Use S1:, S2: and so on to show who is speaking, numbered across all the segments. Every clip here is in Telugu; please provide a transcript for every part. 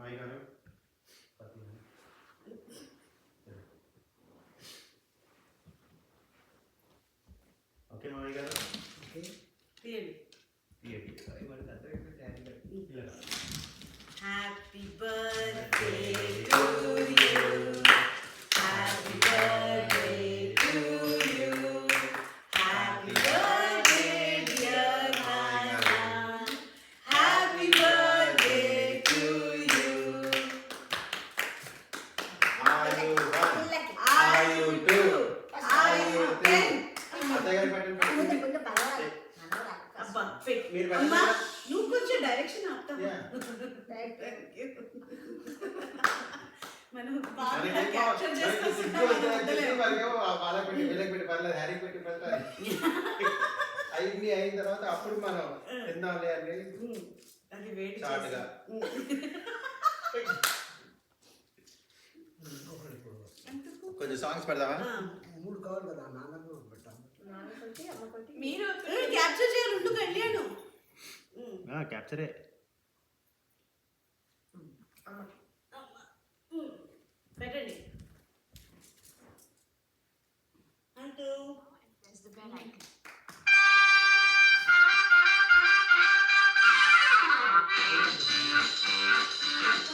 S1: మావి గారు ఓకే మావి గారు
S2: happy birthday to you, happy birthday to you, happy birthday dear నాన్న, హ్యాపీ బర్త్డే టు యూ.
S1: ఆయు 2 ఆయు 10 అత్తయ్య గారు పెట్టండి.
S2: అబ్బా
S1: మీరు
S2: అమ్మా
S1: పెట్టండి.
S2: నువ్వు కొంచెం డైరెక్షన్ ఆపుతావా? మనం బాగా క్యాప్చర్ చేసుకుంటాం.
S1: అయింది అయిన తర్వాత అప్పుడు మనం తిందాంలే అని
S2: అది వేడి
S1: చాటుగా. కొంచెం సాంగ్స్ పెడదామా?
S3: మూడు కావాలి కదా నాన్నకు పెట్టాము.
S2: మీరు క్యాప్చర్ చేయాలి. ఉండు కళ్యాణం
S1: క్యాప్చరే.
S2: పెట్టండి. అంటూ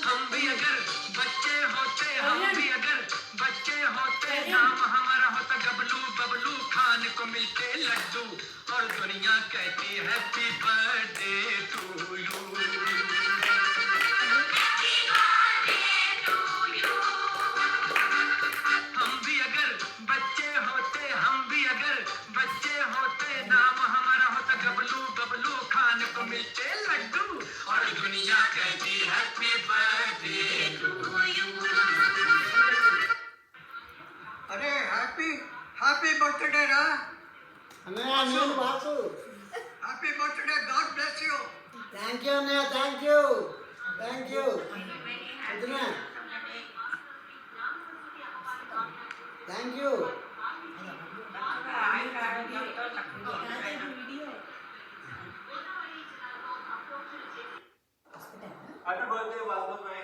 S4: हम भी अगर बच्चे होते हम भी अगर बच्चे होते नाम हमारा होता गबलू बबलू खाने को मिलते लड्डू और दुनिया कहती हैप्पी बर्थडे टू यू. हम भी अगर बच्चे होते हम भी अगर बच्चे होते नाम हमारा होता गबलू बबलू खाने को मिलते लड्डू और दुनिया कहती हैप्पी बर्थडे टू यू. अरे हैप्पी हैप्पी बर्थडे रा.
S3: అన్నయ్య నేను Vasu.
S4: Happy birthday. God bless you.
S3: Thank you అన్నయ్య. Thank you. థ్యాంక్ యూ వదినా. Thank you.
S4: Happy birthday Vasu bhai.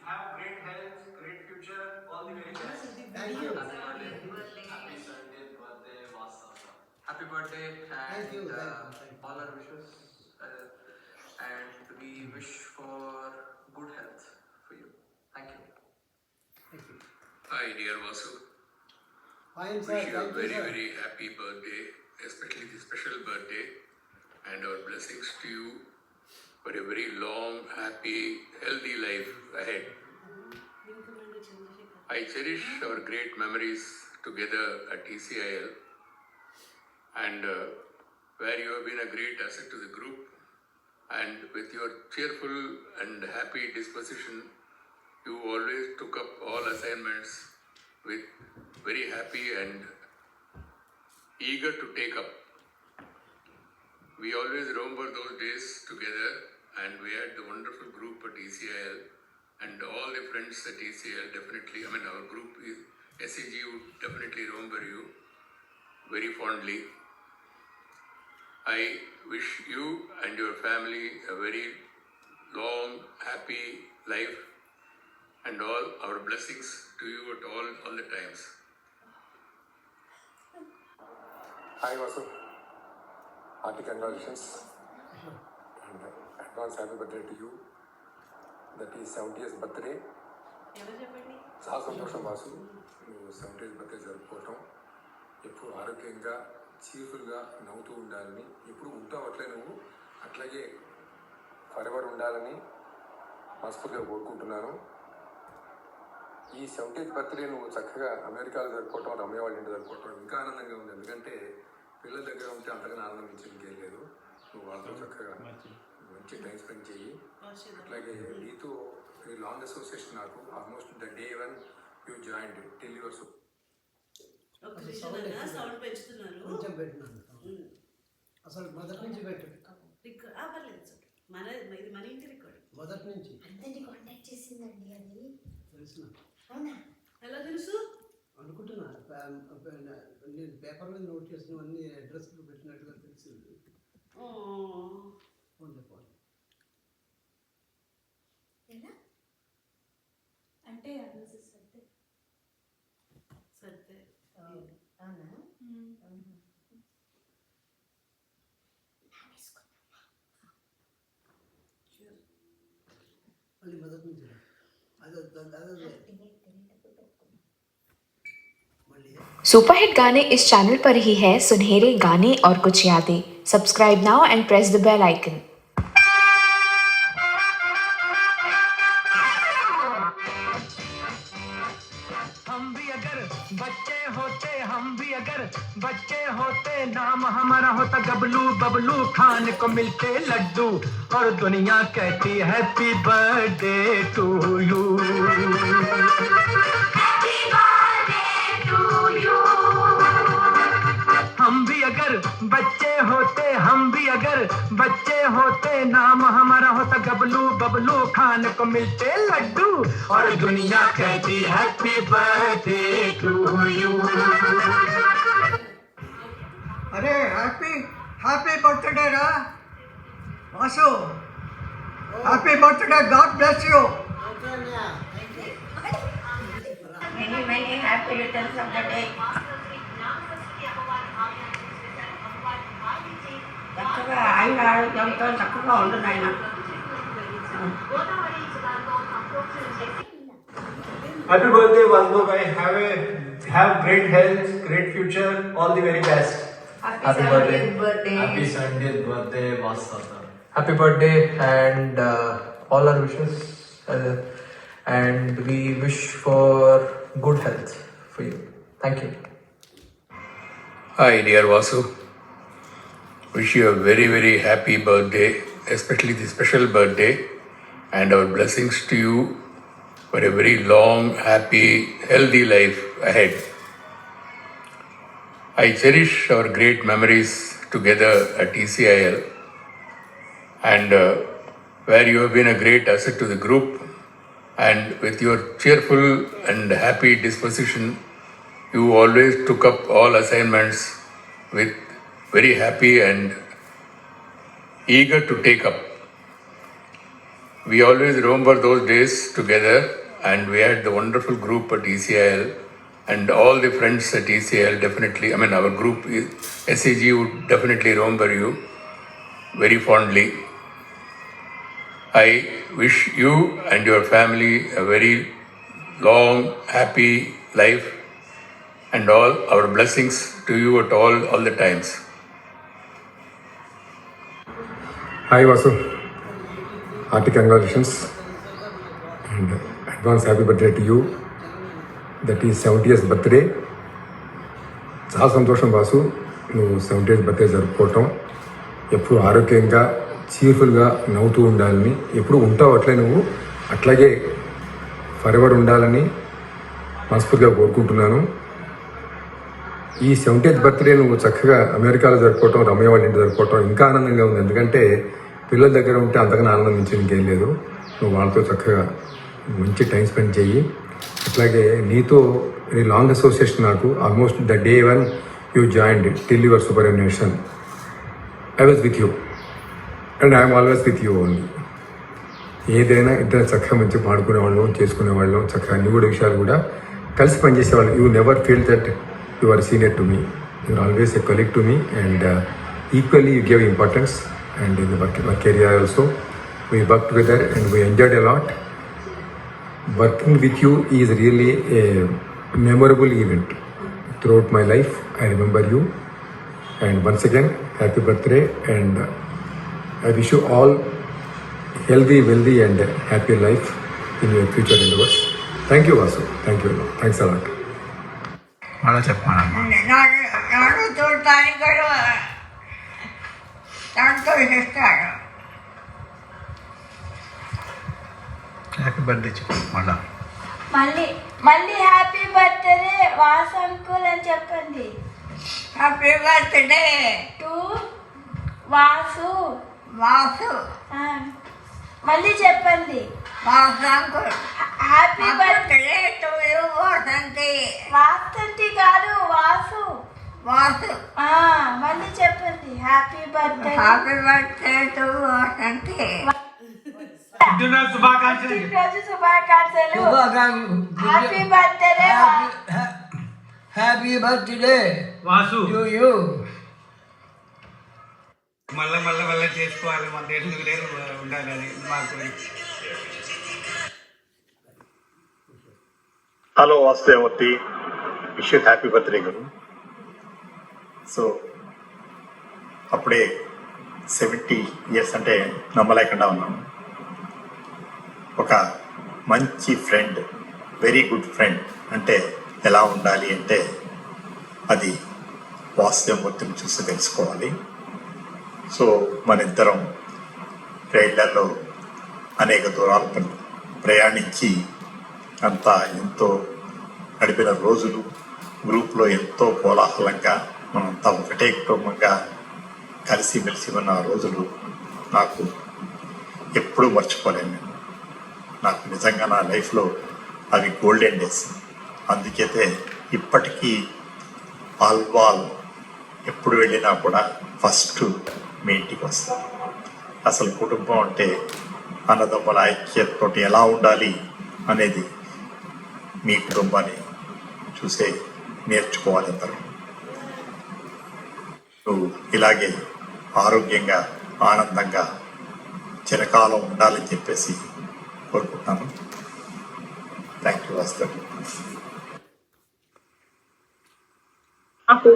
S4: Have great health, great future, all the very best.
S3: Thank you.
S4: Happy 70th birthday Vasu. Happy birthday
S3: Thank you,
S4: and
S3: thank you.
S4: all our wishes and we wish for good health for you. Thank you.
S3: Thank you.
S5: Hi dear Vasu,
S3: fine
S5: wish
S3: sir.
S5: you a
S3: thank you
S5: very
S3: sir.
S5: very happy birthday, especially the special birthday, and our blessings to you for a very long, happy, healthy life ahead. I cherish our great memories together at TCIL, and where you have been a great asset to the group, and with your cheerful and happy disposition, you always took up all assignments with very happy and eager to take up. We always remember those days together, and we had the wonderful group at ECIL, and all the friends at ECIL definitely, I mean our group is SAG would definitely remember you very fondly. I wish you and your family a very long, happy life, and all our blessings to you at all the times.
S6: Hi Vasu, hearty congratulations and advance happy birthday to you. That is 70th birthday.
S2: ఎవరు చెప్పండి?
S6: చాలా సంతోషం వాసు, నువ్వు 70th బర్త్డే జరుపుకోవటం. ఎప్పుడు ఆరోగ్యంగా చీర్ఫుల్గా నవ్వుతూ ఉండాలని, ఎప్పుడు ఉంటావు అట్లే నువ్వు అట్లాగే ఫరెవర్ ఉండాలని మనస్ఫూర్తిగా కోరుకుంటున్నాను. ఈ 70th బర్త్డే నువ్వు చక్కగా అమెరికాలో జరుపుకోవటం, రమ్య వాళ్ళ ఇంటి జరుపుకోవటం ఇంకా ఆనందంగా ఉంది. ఎందుకంటే పిల్లల దగ్గర ఉంటే అంతగా ఆనందించి ఇంకేం లేదు. నువ్వు వాళ్ళతో చక్కగా మంచి టైం స్పెండ్ చెయ్యి. అట్లాగే నీతో వెరీ లాంగ్ అసోసియేషన్ నాకు almost the day one you joined till your
S2: sound పెంచుతున్నారు.
S3: కొంచెం పెట్టినాను. అసలు మొదటి నుంచి పెట్టు.
S2: పర్లేదు సార్, ఇది మన ఇంటి రికార్డ్.
S3: మొదటి నుంచి
S7: అందరినీ కాంటాక్ట్ చేసిందండి అది.
S3: తెలుసు.
S7: అవునా?
S2: ఎలా తెలుసు
S3: అనుకుంటున్నా. నేను పేపర్ మీద నోట్ చేసినవన్నీ అడ్రస్లు పెట్టినట్టుగా తెలిసింది. ఫోన్ చెప్పాలి.
S7: ఎలా? అవునా
S3: మళ్ళీ మొదటి నుంచి అదే మళ్ళీ
S8: सुपरहिट गाने इस चैनल पर ही है सुनहरे गाने और कुछ यादें। Subscribe now and press the bell icon.
S4: हम भी अगर बच्चे होते नाम हमारा होता गबलू बबलू खान को मिलते लड्डू और दुनिया कहती हैप्पी बर्थडे टू यू। हम भी अगर बच्चे होते नाम हमारा होता गबलू बबलू खान को मिलते लड्डू और दुनिया कहती हैप्पी बर्थडे टू यू।
S9: अरे हैप्पी बर्थडे रा Vasu, happy birthday, God bless you.
S7: many happy returns of the day. చక్కగా ఆయన ఆరోగ్యంతో చక్కగా ఉండు నాయన.
S10: Happy birthday, Vasbo bhai. Have great health, great future. All the very best.
S9: Happy birthday.
S1: Happy 70th birthday, Vasu.
S10: Happy birthday and all our wishes. And we wish for good health for you. Thank you.
S5: Hi, dear Vasu. Wish you a very, very happy birthday, especially the special birthday, and our blessings to you for a very long, happy, healthy life ahead. I cherish our great memories together at ECIL, and where you have been a great asset to the group, and with your cheerful and happy disposition, you always took up all assignments with very happy and eager to take up. We always remember those days together, and we had the wonderful group at ECIL, and all the friends at ECIL definitely, our group, SAG, would definitely remember you very fondly. I wish you and your family a very long, happy life, and all our blessings to you at all the times.
S6: Hi Vasu, hearty congratulations and advance happy birthday to you. That is 70th birthday. చాలా సంతోషం వాసు, నువ్వు 70th బర్త్డే జరుపుకోవటం. ఎప్పుడు ఆరోగ్యంగా చీర్ఫుల్గా నవ్వుతూ ఉండాలని, ఎప్పుడు ఉంటావు అట్లే నువ్వు అట్లాగే ఫరెవర్ ఉండాలని మనస్ఫూర్తిగా కోరుకుంటున్నాను. ఈ 70th బర్త్డే నువ్వు చక్కగా అమెరికాలో జరుపుకోవటం, రమయ్య వాళ్ళ ఇంటి జరుపుకోవటం ఇంకా ఆనందంగా ఉంది. ఎందుకంటే పిల్లల దగ్గర ఉంటే అంతకన్నా ఆనందం నుంచి ఇంకేం లేదు. నువ్వు వాళ్ళతో చక్కగా మంచి టైం స్పెండ్ చెయ్యి. అట్లాగే నీతో లాంగ్ అసోసియేషన్ నాకు almost the day one you joined till your superannuation I was with you and I'm always with you only. ఏదైనా ఇద్దరు చక్కగా మంచిగా పాడుకునేవాళ్ళం, చేసుకునేవాళ్ళం, చక్కగా అన్ని కూడా విషయాలు కూడా కలిసి పనిచేసేవాళ్ళం. You never feel that you are a senior to me. You are always a colleague to me, and equally you give importance. And in the work area also, we worked together and we enjoyed a lot. Working with you is really a memorable event throughout my life. I remember you, and once again, happy birthday, and I wish you all healthy, wealthy, and happy life in your future endeavors. Thank you, Vasu. Thank you. Thanks a lot.
S1: మళ్ళీ చెప్పానమ్మా.
S9: నాడు చూడటానికి కూడా సంతోషిస్తాడు.
S1: హ్యాపీ బర్త్డే చెప్పు మళ్ళా.
S11: మళ్ళీ హ్యాపీ బర్త్డే వాసు అంకుల్ అని చెప్పండి.
S9: Happy birthday
S11: to Vasu. మళ్ళీ చెప్పండి.
S9: Vasu uncle.
S11: Happy birthday
S9: to you Vasanthi.
S11: Vasanthi కాదు వాసు. మళ్ళీ చెప్పండి. Happy birthday
S9: to Vasanthi.
S11: పుట్టినరోజు శుభాకాంక్షలు. Happy birthday
S3: happy birthday
S11: Vasu
S3: to you.
S11: మళ్ళా చేసుకోవాలి, మన దేశం ఉండాలని మాకు.
S12: Hello Vasudevamurthy, wish you happy birthday Guru. So అప్పుడే 70 ఇయర్స్ అంటే నమ్మలేకుండా ఉన్నాను. ఒక మంచి ఫ్రెండ్, వెరీ గుడ్ ఫ్రెండ్ అంటే ఎలా ఉండాలి అంటే అది వాసుదేవమూర్తిని చూసి తెలుసుకోవాలి. సో మన ఇద్దరం రైళ్లలో అనేక దూరాలు ప్రయాణించి అంతా ఎంతో గడిపిన రోజులు, గ్రూప్లో ఎంతో కోలాహలంగా మనంతా ఒకటే కుటుంబంగా కలిసిమెలిసి ఉన్న రోజులు నాకు ఎప్పుడూ మర్చిపోలేను. నాకు నిజంగా నా లైఫ్లో అవి గోల్డెన్ డేస్. అందుకైతే ఇప్పటికీ ఆల్వాల్ ఎప్పుడు వెళ్ళినా కూడా ఫస్ట్ మీ ఇంటికి వస్తాను. అసలు కుటుంబం అంటే అన్నదమ్ముల ఐక్యతతో ఎలా ఉండాలి అనేది మీ కుటుంబాన్ని చూసే నేర్చుకోవాలి అందరూ. నువ్వు ఇలాగే ఆరోగ్యంగా ఆనందంగా చిరకాలం ఉండాలని చెప్పేసి కోరుకుంటున్నాను. Thank you Vastav.
S2: నాకు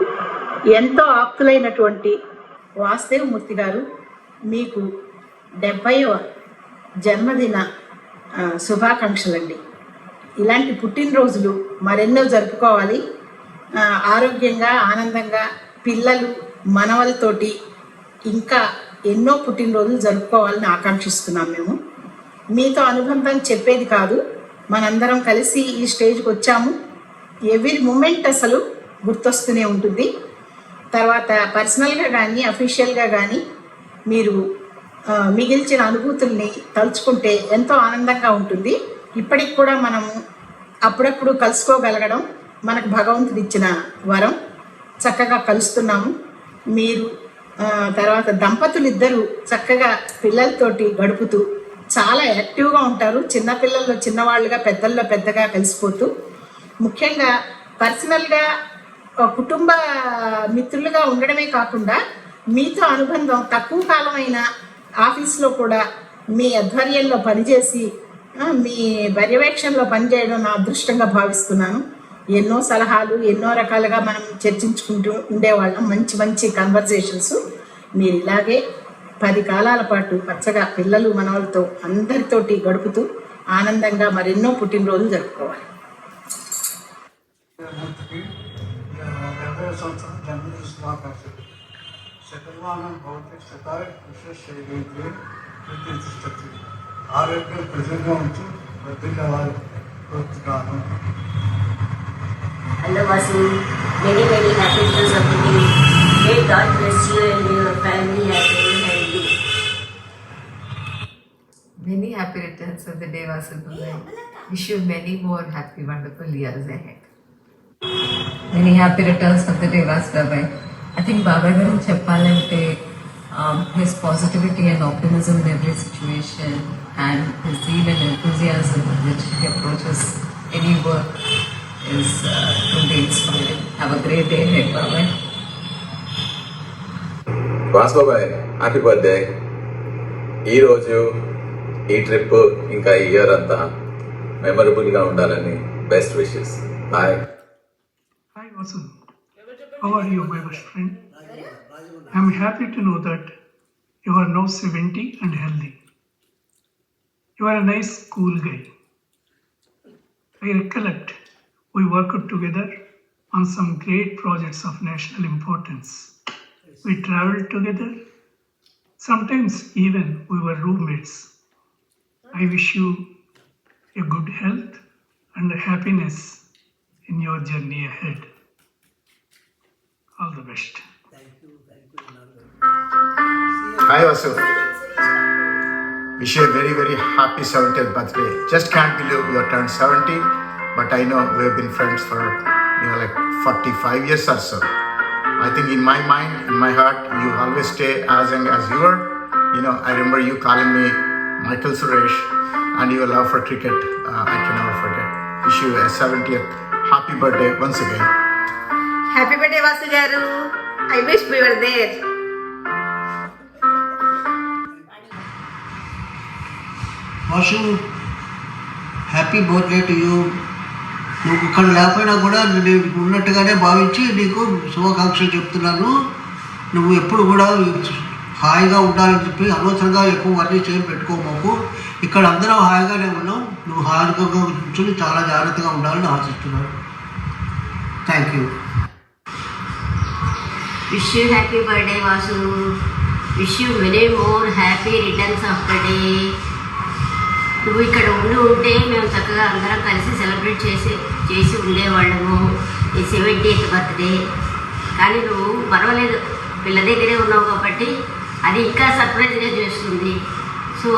S2: ఎంతో ఆప్తులైనటువంటి వాసుదేవమూర్తి గారు మీకు 70వ జన్మదిన శుభాకాంక్షలండి. ఇలాంటి పుట్టినరోజులు మరెన్నో జరుపుకోవాలి. ఆరోగ్యంగా ఆనందంగా పిల్లలు మనవలతోటి ఇంకా ఎన్నో పుట్టినరోజులు జరుపుకోవాలని ఆకాంక్షిస్తున్నాం. మేము మీతో అనుబంధం చెప్పేది కాదు, మనందరం కలిసి ఈ స్టేజ్కి వచ్చాము. ఎవ్రీ మూమెంట్ అసలు గుర్తొస్తూనే ఉంటుంది. తర్వాత పర్సనల్గా కానీ అఫీషియల్గా కానీ మీరు మిగిల్చిన అనుభూతుల్ని తలుచుకుంటే ఎంతో ఆనందంగా ఉంటుంది. ఇప్పటికి కూడా మనము అప్పుడప్పుడు కలుసుకోగలగడం మనకు భగవంతుడు ఇచ్చిన వరం. చక్కగా కలుస్తున్నాము. మీరు తర్వాత దంపతులు ఇద్దరు చక్కగా పిల్లలతోటి గడుపుతూ చాలా యాక్టివ్గా ఉంటారు. చిన్నపిల్లల్లో చిన్నవాళ్ళుగా, పెద్దల్లో పెద్దగా కలిసిపోతూ, ముఖ్యంగా పర్సనల్గా కుటుంబ మిత్రులుగా ఉండడమే కాకుండా మీతో అనుబంధం తక్కువ కాలమైన ఆఫీస్లో కూడా మీ ఆధ్వర్యంలో పనిచేసి మీ పర్యవేక్షణలో పనిచేయడం నా అదృష్టంగా భావిస్తున్నాను. ఎన్నో సలహాలు ఎన్నో రకాలుగా మనం చర్చించుకుంటూ ఉండేవాళ్ళం, మంచి మంచి కన్వర్జేషన్స్. మీరు ఇలాగే 10 కాలాల పాటు పచ్చగా పిల్లలు మనవలతో అందరితోటి గడుపుతూ ఆనందంగా మరెన్నో పుట్టినరోజులు జరుపుకోవాలి.
S3: ఆరోగ్యం ప్రజలుగా ఉంటూ వర్ధిల్లేవారు కోరుతున్నాను.
S7: Hello Vasu, many happy returns of the day. May God bless you and your family and very healthy.
S13: Many happy returns of the day, Vasu. Wish you many more happy, wonderful years ahead.
S14: Many happy returns of the day, Vasu. I think Baba garu cheppalante his positivity and optimism in every situation and his zeal and enthusiasm with which he approaches any work is truly inspiring. Have a great day ahead, Baba.
S15: Vasu బాబాయ్, హ్యాపీ బర్త్డే. ఈరోజు ఈ ట్రిప్ ఇంకా ఈ ఇయర్ అంతా మెమరబుల్గా ఉండాలని best wishes. Bye.
S11: Hi Vasu, how are you my best friend? I am happy to know that you are now 70 and healthy. You are a nice, cool guy. I recollect we worked together on some great projects of national importance. We traveled together. Sometimes even we were roommates. I wish you a good health and happiness in your journey ahead. All the best.
S12: Hi Vasu. Wish you a very, very happy 70th birthday. Just can't believe you have turned 70, but I know we have been friends for like 45 years or so. I think in my mind, in my heart, you always stay as young as you were. I remember you calling me Michael Suresh, and your love for cricket, I can never forget. Wish you a 70th happy birthday once again.
S2: Happy birthday Vasu గారు. I wish we were there.
S3: Vasu, happy birthday to you. నువ్వు ఇక్కడ లేకపోయినా కూడా నేను ఉన్నట్టుగానే భావించి నీకు శుభాకాంక్షలు చెప్తున్నాను. నువ్వు ఎప్పుడు కూడా హాయిగా ఉండాలని చెప్పి అనవసరంగా ఎక్కువ వర్ణి చేయం పెట్టుకోమాకు. ఇక్కడ అందరం హాయిగానే ఉన్నాం. నువ్వు హాయిగా కూర్చొని చాలా జాగ్రత్తగా ఉండాలని ఆశిస్తున్నాను. Thank you.
S7: Wish you happy birthday, Vasu. Wish you many more happy returns of the day. నువ్వు ఇక్కడ ఉంటే మేము చక్కగా అందరం కలిసి సెలబ్రేట్ చేసి ఉండేవాళ్ళము ఈ 70th బర్త్డే. కానీ నువ్వు పర్వాలేదు, పిల్ల దగ్గరే ఉన్నావు కాబట్టి అది ఇంకా సర్ప్రైజ్గా చేస్తుంది. సో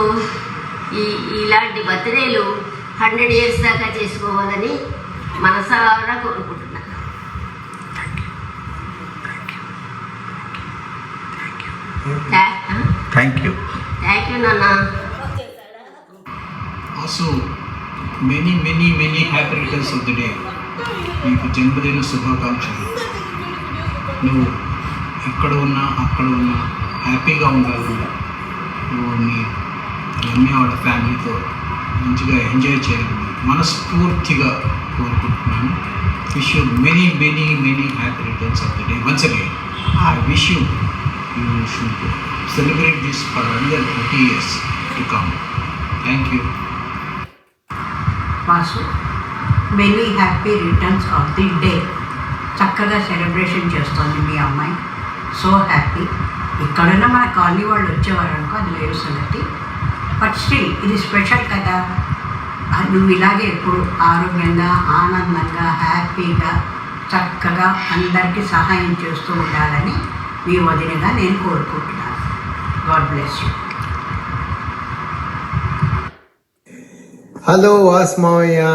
S7: ఇలాంటి బర్త్డేలు 100 years దాకా చేసుకోవాలని మనసారా కోరుకుంటున్నాను.
S12: థ్యాంక్ యూ
S7: నాన్న.
S16: Also, many happy returns of the day. నీకు జన్మదిన శుభాకాంక్షలు. నువ్వు ఎక్కడ ఉన్నా అక్కడ ఉన్నా హ్యాపీగా ఉండాలి. నువ్వు మీ రమ్య వాళ్ళ ఫ్యామిలీతో మంచిగా ఎంజాయ్ చేయాలని మనస్ఫూర్తిగా కోరుకుంటున్నాను. Wish you many happy returns of the day. Once again, I wish you should celebrate this for another 30 years to come. Thank you.
S17: Vasu, many happy returns of the day. చక్కగా సెలబ్రేషన్ చేస్తోంది మీ అమ్మాయి. So happy. ఇక్కడున్న మన కాలనీ వాళ్ళు వచ్చేవారు అనుకో, అది వేరు సంగతి. బట్ స్టిల్ ఇది స్పెషల్ కదా. నువ్వు ఇలాగే ఎప్పుడు ఆరోగ్యంగా, ఆనందంగా, హ్యాపీగా, చక్కగా అందరికీ సహాయం చేస్తూ ఉండాలని మీ వదినగా నేను కోరుకుంటున్నాను. God bless you.
S18: Hello Asmaya,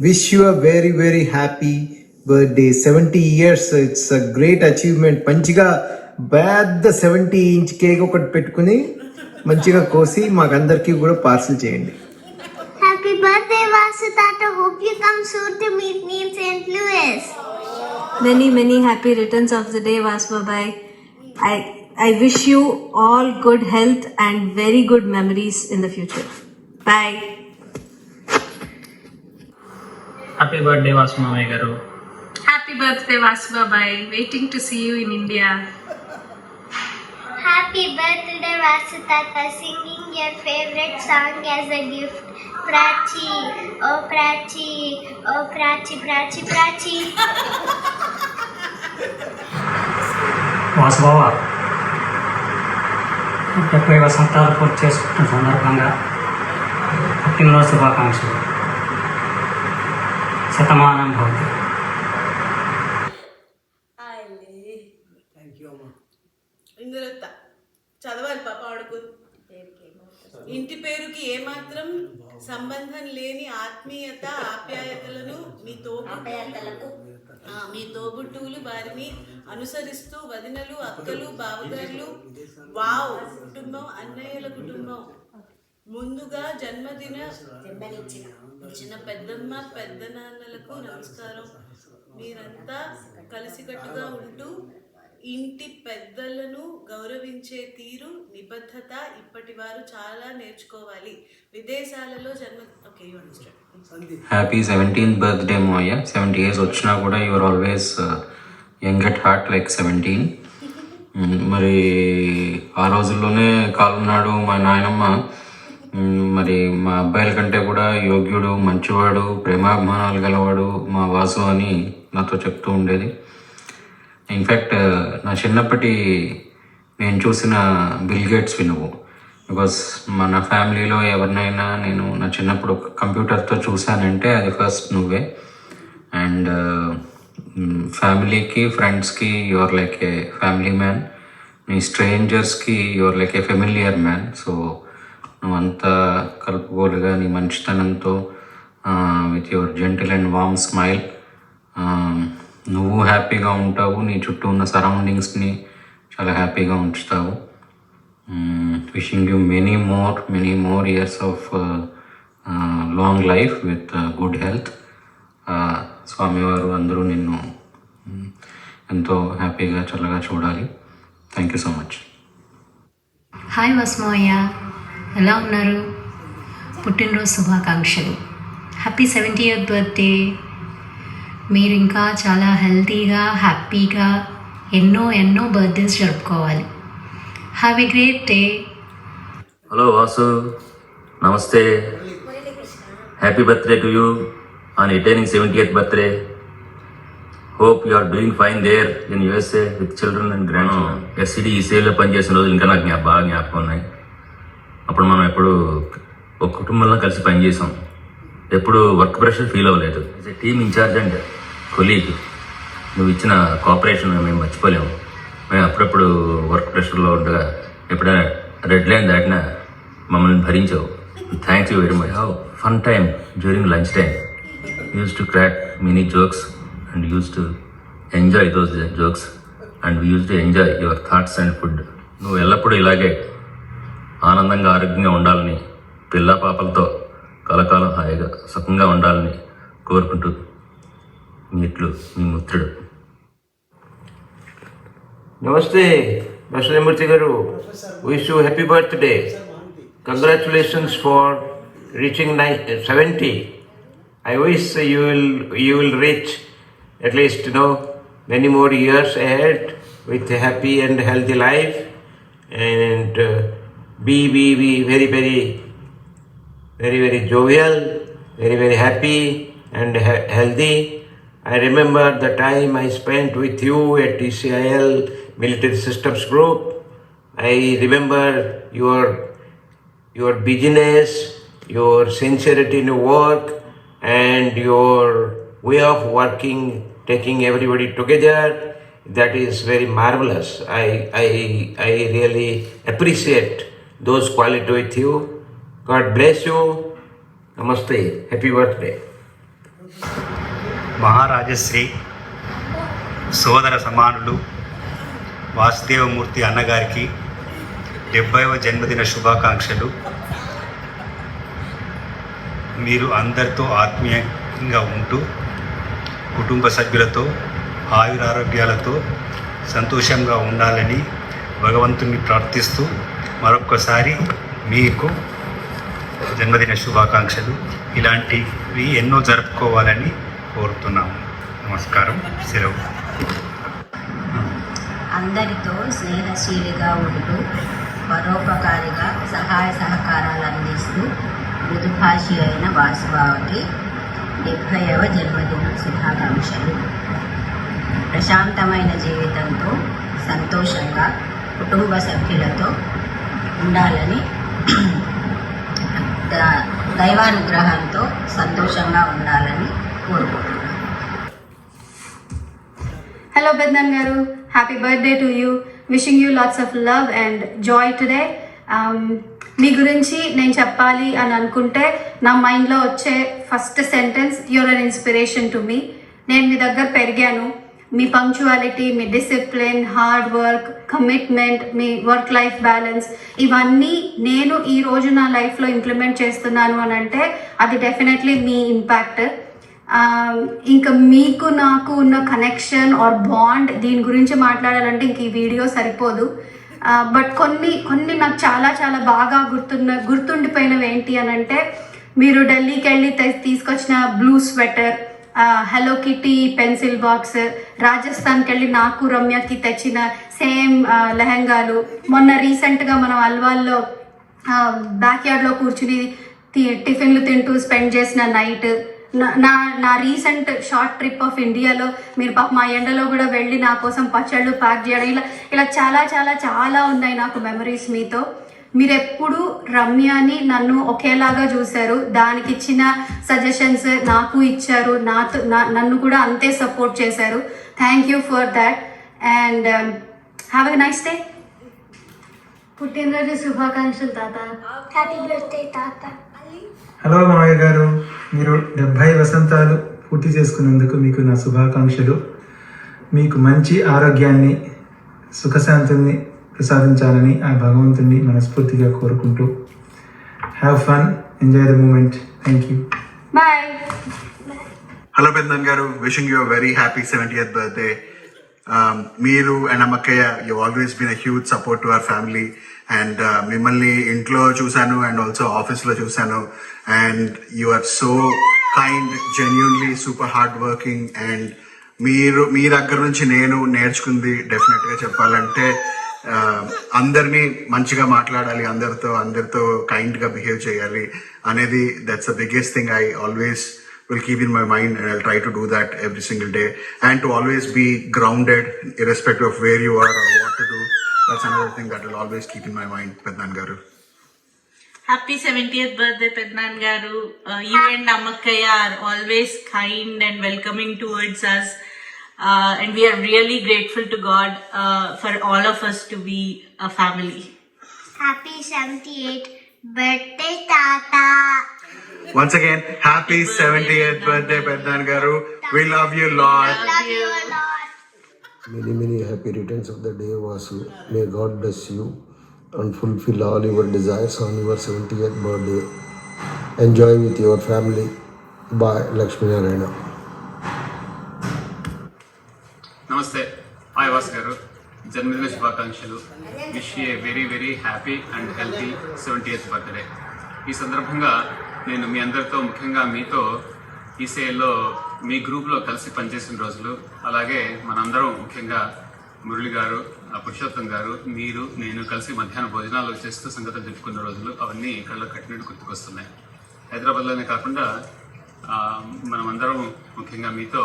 S18: wish you a very happy birthday. 70 years, it's a great achievement. మంచిగా పెద్ద 70-inch కేక్ ఒకటి పెట్టుకుని మంచిగా కోసి మాకందరికి కూడా పార్సల్ చేయండి.
S19: Happy birthday Vasu Tata, hope you come soon to meet me in St. Louis.
S20: Many happy returns of the day, Vasu bhai. I wish you all good health and very good memories in the future. Bye.
S21: Happy birthday, Vasu Mamai garu.
S20: Happy birthday, Vasu bhai. Waiting to see you in India.
S19: Happy birthday Vasu Tata, singing your favorite song as a gift. Prachi, oh Prachi, oh Prachi, Prachi, Prachi.
S21: Vasu బావా, 70 వసంతాలు పూర్తి చేసుకుంటున్న సందర్భంగా పుట్టినరోజు శుభాకాంక్షలు. శతమానం భవతి.
S2: ఇందులో చదవాలి పాప ఆడుకు. ఇంటి పేరుకి ఏమాత్రం సంబంధం లేని ఆత్మీయత, ఆప్యాయతలను మీ తోబుట్టువులు వారిని అనుసరిస్తూ వదినలు, అక్కలు, బావగారులు, వావ్ కుటుంబం, అన్నయ్యల కుటుంబం, ముందుగా జన్మదిన చిన్న పెద్దమ్మ, పెద్దనాన్నలకు నమస్కారం. మీరంతా కలిసికట్టుగా ఉంటూ ఇంటి పెద్దలను గౌరవించే తీరు, నిబద్ధత ఇప్పటి వారు చాలా నేర్చుకోవాలి. విదేశాలలో
S22: హ్యాపీ 17th బర్త్డే మోయ. 70 years వచ్చినా కూడా your always young at heart like 17. మరి ఆ రోజుల్లోనే కాలున్నాడు మా నాయనమ్మ. మరి మా అబ్బాయిల కంటే కూడా యోగ్యుడు, మంచివాడు, ప్రేమాభిమానాలు గలవాడు మా వాసు అని నాతో చెప్తూ ఉండేది. ఇన్ఫ్యాక్ట్ నా చిన్నప్పటి నేను చూసిన బిల్ గేట్స్ నువ్వు. బికాస్ మన ఫ్యామిలీలో ఎవరినైనా నేను నా చిన్నప్పుడు ఒక కంప్యూటర్తో చూశానంటే అది ఫస్ట్ నువ్వే. అండ్ ఫ్యామిలీకి, ఫ్రెండ్స్కి your like a family man. నీ స్ట్రేంజర్స్కి your like a familiar man. So నువ్వంతా కలుపుకోలుగా నీ మంచితనంతో with your gentle and warm smile నువ్వు హ్యాపీగా ఉంటావు. నీ చుట్టూ ఉన్న సరౌండింగ్స్ని చాలా హ్యాపీగా ఉంచుతావు. Wishing you many more years of long life with good health. స్వామివారు అందరూ నిన్ను ఎంతో హ్యాపీగా చల్లగా చూడాలి. Thank you so much.
S4: Hi వస్మయ్య, ఎలా ఉన్నారు? పుట్టినరోజు శుభాకాంక్షలు. Happy 70th birthday. మీరు ఇంకా చాలా హెల్తీగా హ్యాపీగా ఎన్నో బర్త్డేస్ జరుపుకోవాలి. Have a great day.
S22: Hello Vasu, నమస్తే. Happy birthday to you on retaining 70th birthday. Hope you are doing fine there in USA with children and grandchildren. SCDECలో పనిచేసిన రోజులు ఇంకా నాకు బాగా జ్ఞాపకం ఉన్నాయి. అప్పుడు మనం ఎప్పుడు ఒక కుటుంబంలో కలిసి పనిచేసాం. ఎప్పుడు వర్క్ ప్రెషర్ ఫీల్ అవ్వలేదు. As a team incharge and colleague నువ్వు ఇచ్చిన కోఆపరేషన్ మేము మర్చిపోలేము. మేము అప్పుడప్పుడు వర్క్ ప్రెషర్లో ఉండగా ఎప్పుడైనా రెడ్ లైన్ దాటినా మమ్మల్ని భరించావు. Thanks you very much. How fun time during lunch time. Uses to crack many jokes and used to enjoy those jokes and we used to enjoy your thoughts and food. నువ్వు ఎల్లప్పుడూ ఇలాగే ఆనందంగా ఆరోగ్యంగా ఉండాలని, పిల్ల పాపలతో కలకాలం హాయిగా సుఖంగా ఉండాలని కోరుకుంటూ మీ మిత్రుడు.
S18: నమస్తే బసవమూర్తి గారు. Wish you happy birthday. Congratulations for reaching 70. I wish you will reach at least many more years ahead with a happy and healthy life, and be very jovial, very happy and healthy. I remember the time I spent with you at TCIL Military Systems Group. I remember your busyness, your sincerity in your work, and your way of working, taking everybody together. That is very marvelous. I really appreciate those qualities with you. God bless you. Namaste. Happy birthday.
S8: మహారాజశ్రీ సోదర సమానులు వాసుదేవమూర్తి అన్నగారికి 70వ జన్మదిన శుభాకాంక్షలు. మీరు అందరితో ఆత్మీయంగా ఉంటూ కుటుంబ సభ్యులతో ఆయురారోగ్యాలతో సంతోషంగా ఉండాలని భగవంతుని ప్రార్థిస్తూ మరొక్కసారి మీకు జన్మదిన శుభాకాంక్షలు. ఇలాంటివి ఎన్నో జరుపుకోవాలని కోరుతున్నాము. నమస్కారం. సెలవు.
S7: అందరితో స్నేహశీలిగా ఉంటూ పరోపకారిగా సహాయ సహకారాలు అందిస్తూ మృదుభాషి అయిన వాసుబావకి 70వ జన్మదిన శుభాకాంక్షలు. ప్రశాంతమైన జీవితంతో సంతోషంగా కుటుంబ సభ్యులతో ఉండాలని, దైవానుగ్రహంతో సంతోషంగా ఉండాలని కోరుకుంటున్నాను.
S23: హలో పెద్దన్ గారు, happy birthday to you. Wishing you lots of love and joy today. మీ గురించి నేను చెప్పాలి అని అనుకుంటే నా మైండ్లో వచ్చే first sentence, you're an inspiration to me. నేను మీ దగ్గర పెరిగాను. మీ పంక్చువాలిటీ, మీ డిసిప్లిన్, హార్డ్ వర్క్, కమిట్మెంట్, మీ వర్క్ లైఫ్ బ్యాలెన్స్, ఇవన్నీ నేను ఈరోజు నా లైఫ్లో ఇంప్లిమెంట్ చేస్తున్నాను అని అంటే అది డెఫినెట్లీ మీ ఇంపాక్ట్. ఇంకా మీకు నాకు ఉన్న కనెక్షన్ ఆర్ బాండ్, దీని గురించి మాట్లాడాలంటే ఇంక ఈ వీడియో సరిపోదు. బట్ కొన్ని నాకు చాలా చాలా బాగా గుర్తుండిపోయినవి ఏంటి అని అంటే, మీరు ఢిల్లీకి వెళ్ళి తీసుకొచ్చిన blue sweater, Hello Kitty pencil box, రాజస్థాన్కి వెళ్ళి నాకు రమ్యకి తెచ్చిన సేమ్ లెహంగాలు, మొన్న రీసెంట్గా మనం అల్వాల్లో బ్యాక్ యార్డ్లో కూర్చుని టిఫిన్లు తింటూ స్పెండ్ చేసిన నైట్, నా రీసెంట్ షార్ట్ ట్రిప్ ఆఫ్ ఇండియాలో మీరు పాప మా ఎండలో కూడా వెళ్ళి నా కోసం పచ్చళ్ళు ప్యాక్ చేయడం, ఇలా చాలా చాలా చాలా ఉన్నాయి నాకు మెమరీస్ మీతో. మీరు ఎప్పుడు రమ్యని నన్ను ఒకేలాగా చూశారు, దానికి ఇచ్చిన సజెషన్స్ నాకు ఇచ్చారు, నన్ను కూడా అంతే సపోర్ట్ చేశారు. Thank you for that and have a nice day. పుట్టినరోజు శుభాకాంక్షలు తాత.
S19: హ్యాపీ బర్త్డే తాత.
S24: హలో మావయ్య గారు, మీరు 70 వసంతాలు పూర్తి చేసుకున్నందుకు మీకు నా శుభాకాంక్షలు. మీకు మంచి ఆరోగ్యాన్ని, సుఖశాంతుల్ని ప్రసాదించాలని ఆ భగవంతుని మనస్ఫూర్తిగా కోరుకుంటూ have fun, enjoy the moment. Thank you.
S23: Bye.
S1: Hello పెద్దన్ గారు, wishing you very happy 70th birthday.
S12: మీరు అండ్ అమ్మక్కయ్య you always been a huge support to our family. And మిమ్మల్ని ఇంట్లో చూశాను అండ్ ఆల్సో ఆఫీస్లో చూశాను. And you are so kind, genuinely super hard working. And మీ దగ్గర నుంచి నేను నేర్చుకుంది డెఫినెట్గా చెప్పాలంటే అందరినీ మంచిగా మాట్లాడాలి, అందరితో కైండ్గా బిహేవ్ చేయాలి అనేది. That's the biggest thing I always will keep in my mind, and I'll try to do that every single day, and to always be grounded irrespective of where you are or what to do. That's another thing that will always keep in my mind. Pednan garu,
S2: happy 70th birthday Pednan garu. You and Amakkaya are always kind and welcoming towards us, and we are really grateful to God for all of us to be a family.
S19: Happy 78th birthday Tata.
S12: Once again, happy 70th birthday Pednan garu. We love you lot.
S19: Love you a lot.
S3: Many happy returns of the day, Vasu. May God bless you and fulfill all your desires on your 70th birthday. Enjoy with your family. Bye, Lakshmi Narayana.
S5: నమస్తే, హాయ్ వాసు గారు, జన్మదిన శుభాకాంక్షలు. Wish a very happy and healthy 70th birthday. ఈ సందర్భంగా నేను మీ అందరితో, ముఖ్యంగా మీతో ఈసీఐలో మీ గ్రూప్లో కలిసి పనిచేసిన రోజులు, అలాగే మనందరం ముఖ్యంగా మురళి గారు, పురుషోత్తం గారు, మీరు, నేను కలిసి మధ్యాహ్నం భోజనాలు చేస్తూ సంగతులు చెప్పుకున్న రోజులు అవన్నీ కళ్ళకు కట్టినట్టు గుర్తుకొస్తున్నాయి. హైదరాబాద్లోనే కాకుండా మనమందరం ముఖ్యంగా మీతో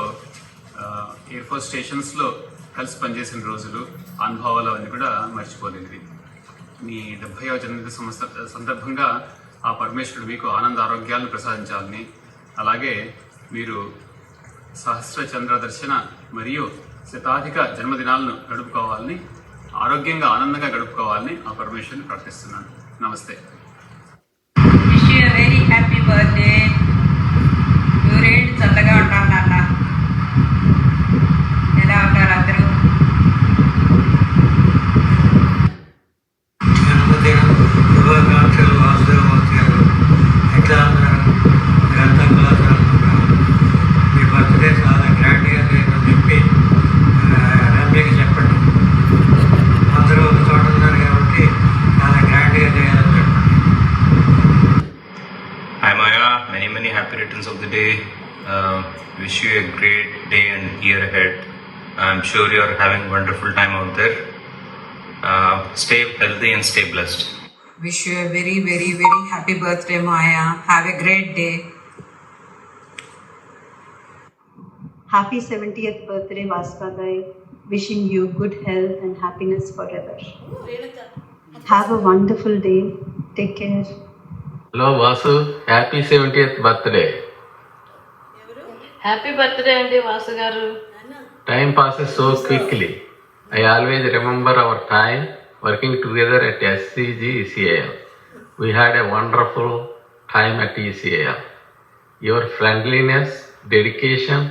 S5: ఎయిర్ ఫోర్స్ స్టేషన్స్లో కలిసి పనిచేసిన రోజులు, అనుభవాలు అవన్నీ కూడా మర్చిపోలేనివి. మీ 70వ జన్మదిన సందర్భంగా ఆ పరమేశ్వరుడు మీకు ఆనంద ఆరోగ్యాలను ప్రసాదించాలని, అలాగే మీరు సహస్ర చంద్ర దర్శన మరియు శతాధిక జన్మదినాలను గడుపుకోవాలని, ఆరోగ్యంగా ఆనందంగా గడుపుకోవాలని ఆ పరమేశ్వరుని ప్రార్థిస్తున్నాను. నమస్తే.
S6: Wish you very happy birthday. నూరేళ్ళు చల్లగా ఉంటాను నాన్న. ఎలా ఉంటారు అందరూ?
S3: శుభాకాంక్షలు వాసుదేవమూర్తి గారు. ఎట్లా ఉన్నారు? మీరంతా కులాసాలున్నారు. మీ బర్త్డే చాలా గ్రాండ్గా నేను చెప్పి రమ్యకి చెప్పండి. అందరూ ఒక చోట ఉన్నారు కాబట్టి చాలా గ్రాండ్గా చేయాలని చెప్పండి.
S22: Hi Maya, many happy returns of the day. Wish you a great day and year ahead. I'm sure you're having wonderful time out there. Stay healthy and stay blessed.
S6: Wish you a very happy birthday, Maya. Have a great day.
S9: Happy 70th birthday, Vaspadai. Wishing you good health and happiness forever. Have a wonderful day. Take care.
S10: Hello, Vasu. Happy 70th birthday.
S25: Happy birthday అండి వాసు గారు.
S10: Time passes so quickly. I always remember our time working together at SCG ECAL. We had a wonderful time at ECAL. Your friendliness, dedication,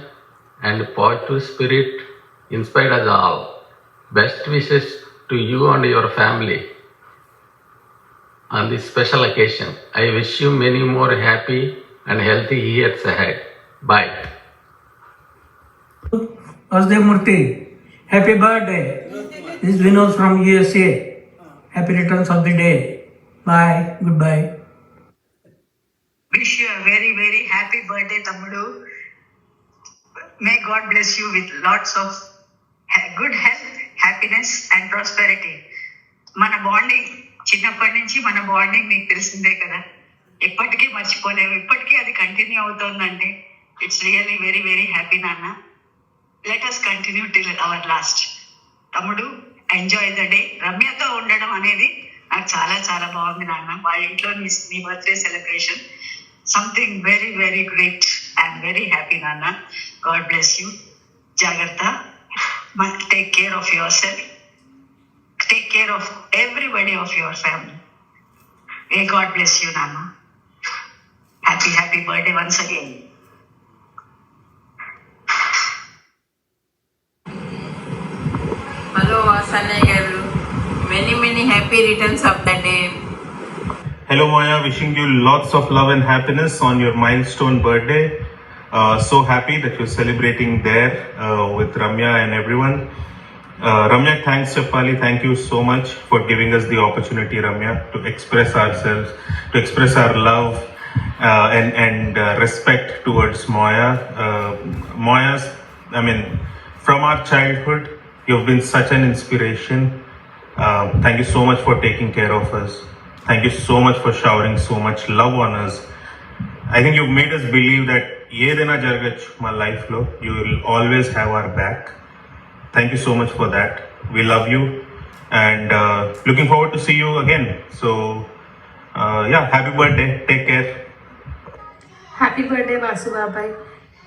S10: and positive spirit inspired us all. Best wishes to you and your family on this special occasion. I wish you many more happy and healthy years ahead. Bye.
S11: Vasudeva Murthy, happy birthday. This is Vinod from USA. Happy returns of the day. Bye. Goodbye.
S26: Wish you a very happy birthday, Tamudu. May God bless you with lots of good health, happiness and prosperity. మన బాండింగ్ చిన్నప్పటి నుంచి మన బాండింగ్ మీకు తెలిసిందే కదా, ఎప్పటికీ మర్చిపోలేము. ఇప్పటికీ అది కంటిన్యూ అవుతోందంటే ఇట్స్ రియల్లీ వెరీ హ్యాపీ నాన్న. Let us continue till our last. తమ్ముడు, ఎంజాయ్ ద డే. రమ్యతో ఉండడం అనేది నాకు చాలా బాగుంది నాన్న. వాళ్ళ ఇంట్లో నీ birthday celebration something very great. I'm very happy నాన్న. God bless you. జాగ్రత్త. Take care of yourself. Take care of everybody of your family. May God bless you నాన్న. Happy birthday once again.
S6: Hello వాసన్నయ్య గారు, many happy returns of the day.
S27: Hello Maya, wishing you lots of love and happiness on your milestone birthday. So happy that you're celebrating there with Ramya and everyone. Ramya, thanks Chapali. Thank you so much for giving us the opportunity, Ramya, to express ourselves, to express our love and respect towards Moya. Moya's, I mean, from our childhood, you've been such an inspiration. Thank you so much for taking care of us. Thank you so much for showering so much love on us. I think you've made us believe that ఏదైనా జరగచ్చు మా లైఫ్లో, you will always have our back. Thank you so much for that. We love you and looking forward to see you again. So yeah, happy birthday. Take care.
S13: Happy birthday, Vasu Babai.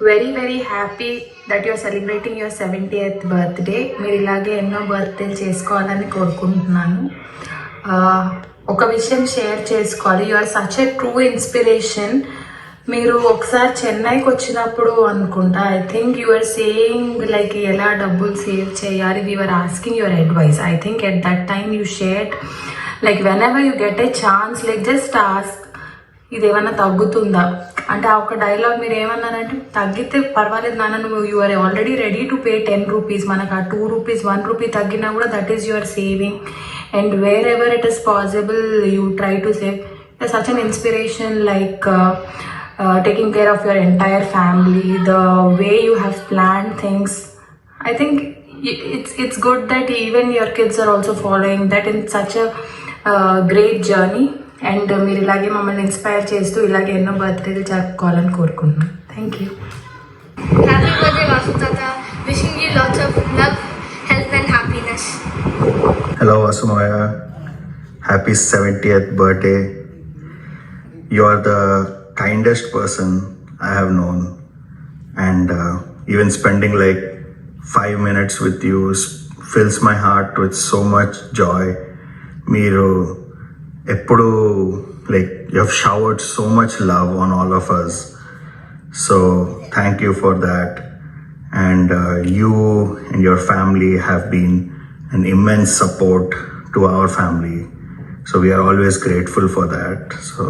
S13: Very, very happy that you are celebrating your 70th birthday. మీరు ఇలాగే ఎన్నో బర్త్డేలు చేసుకోవాలని కోరుకుంటున్నాను. ఒక విషయం షేర్ చేసుకోవాలి. You are such a true inspiration. మీరు ఒకసారి చెన్నైకి వచ్చినప్పుడు అనుకుంటా, I think you are saying like ఎలా డబ్బులు సేవ్ చేయాలి, we are asking your advice. I think at that time you shared like whenever you get a chance like just ask ఇది ఏమన్నా తగ్గుతుందా అంటే ఆ ఒక డైలాగ్ మీరు ఏమన్నారంటే, తగ్గితే పర్వాలేదు నాన్న, నువ్వు you are already ready to pay 10 rupees, మనకు ఆ 2 రూపీస్ 1 రూపీ తగ్గినా కూడా that is your saving and wherever it is possible you try to save. Such an inspiration like taking care of your entire family, the way you have planned things. I think it's good that even your kids are also following that in such a great journey. And మీరు ఇలాగే మమ్మల్ని ఇన్స్పైర్ చేస్తూ ఇలాగే ఎన్నో బర్త్డేలు జరుపుకోవాలని కోరుకుంటున్నాను. Thank you.
S14: Happy birthday Vasu తాత. Wishing you lots of love, health and happiness.
S12: Hello Vasu Moya. Happy 70th birthday. You are the kindest person I have known, and even spending like 5 minutes with you fills my heart with so much joy. Meeru eppudu like you have showered so much love on all of us, so thank you for that. And you and your family have been an immense support to our family, so we are always grateful for that. So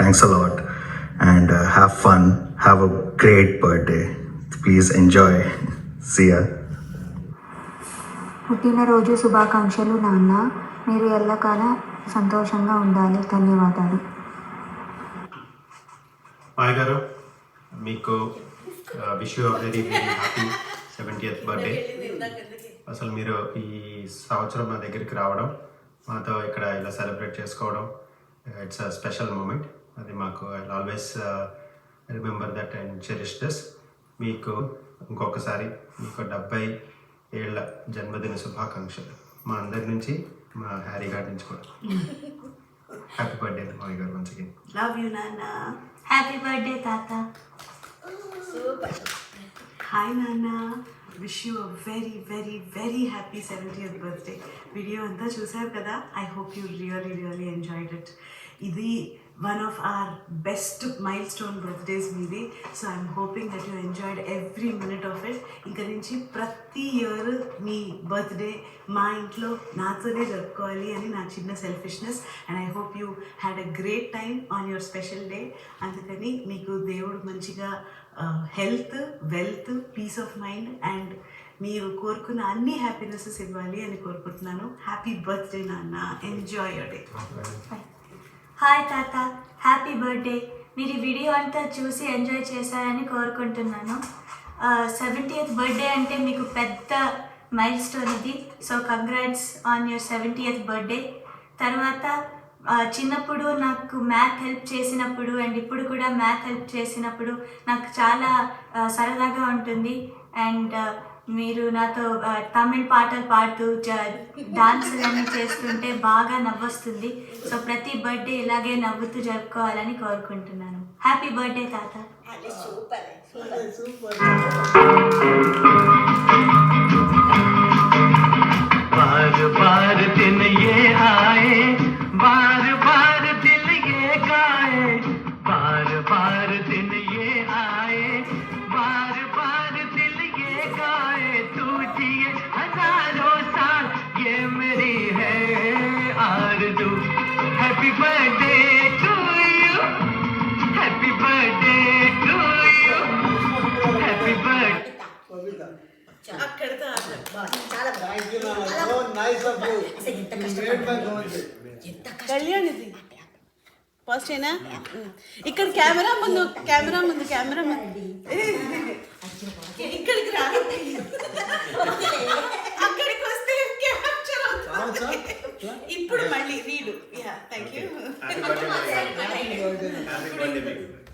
S12: thanks a lot. And have fun, have a great birthday, please enjoy. See ya.
S15: పుట్టినరోజు శుభాకాంక్షలు నాన్న, మీరు ఎల్లకాలం సంతోషంగా ఉండాలి. ధన్యవాదాలు.
S16: మాయ గారు, మీకు wish you very very happy 70th birthday. అసలు మీరు ఈ సంవత్సరం మా దగ్గరికి రావడం, మాతో ఇక్కడ ఇలా సెలబ్రేట్ చేసుకోవడం, ఇట్స్ అ స్పెషల్ మూమెంట్. అది మాకు I always remember that and cherish this. మీకు ఇంకొకసారి మీకు 70 ఏళ్ల జన్మదిన శుభాకాంక్షలు మా అందరి నుంచి, మా హ్యారీ గారి నుంచి కూడా. హ్యాపీ బర్త్డే మావి గారు వన్స్ అగైన్.
S17: లవ్ యూ నాన్న. హ్యాపీ బర్త్డే తాత. సూపర్. హాయ్ నాన్న, wish you a very very very happy 70th birthday. Video అంతా చూసారు కదా, I hope you really really enjoyed it. ఇది one of our best milestone birthdays మీది. So I'm hoping that you enjoyed every minute of it. ఇంకా నుంచి ప్రతి ఇయర్ మీ బర్త్డే మా ఇంట్లో నాతోనే జరుపుకోవాలి అని నా చిన్న selfishness. And I hope you had a great time on your special day. అందుకని మీకు దేవుడు మంచిగా health, wealth, peace of mind and మీరు కోరుకున్న అన్ని హ్యాపీనెసెస్ ఇవ్వాలి అని కోరుకుంటున్నాను. హ్యాపీ బర్త్డే నాన్న, ఎంజాయ్ యువర్ డే. హాయ్ తాత, హ్యాపీ బర్త్డే. మీరు ఈ వీడియో అంతా చూసి ఎంజాయ్ చేశారని కోరుకుంటున్నాను. 70th బర్త్డే అంటే మీకు పెద్ద మైల్ స్టోన్ ఇది. So congrats on your 70th birthday. తర్వాత చిన్నప్పుడు నాకు మ్యాథ్ హెల్ప్ చేసినప్పుడు అండ్ ఇప్పుడు కూడా మ్యాథ్ హెల్ప్ చేసినప్పుడు నాకు చాలా సరదాగా ఉంటుంది. అండ్ మీరు నాతో తమిళ్ పాటలు పాడుతూ డాన్స్ అన్నీ చేస్తుంటే బాగా నవ్వొస్తుంది. సో ప్రతి బర్త్డే ఇలాగే నవ్వుతూ జరుపుకోవాలని కోరుకుంటున్నాను. హ్యాపీ బర్త్డే తాత.
S20: बार बार दिन ये आए, बार बार दिल ये गाए, बार बार दिन ये आए, बार बार दिल ये गाए, तू जिए हजारों साल ये मेरी है आरज़ू. Happy birthday to you, happy birthday to you, happy birthday.
S17: అక్కడితో చాలా
S1: you, Nana. So nice of you. You made my birthday.
S17: కళ్యాణిది ఫస్ట్ అయినా ఇక్కడ కెమెరా ముందు ఇక్కడికి రా అక్కడికి వస్తే క్యాప్చర్ అవుతుంది ఇప్పుడు మళ్ళీ redo yeah thank you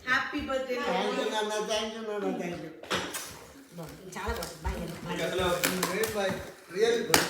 S17: happy birthday
S3: thank you నాన్న థ్యాంక్ యూ
S17: చాలా బాగుంది
S1: Really good.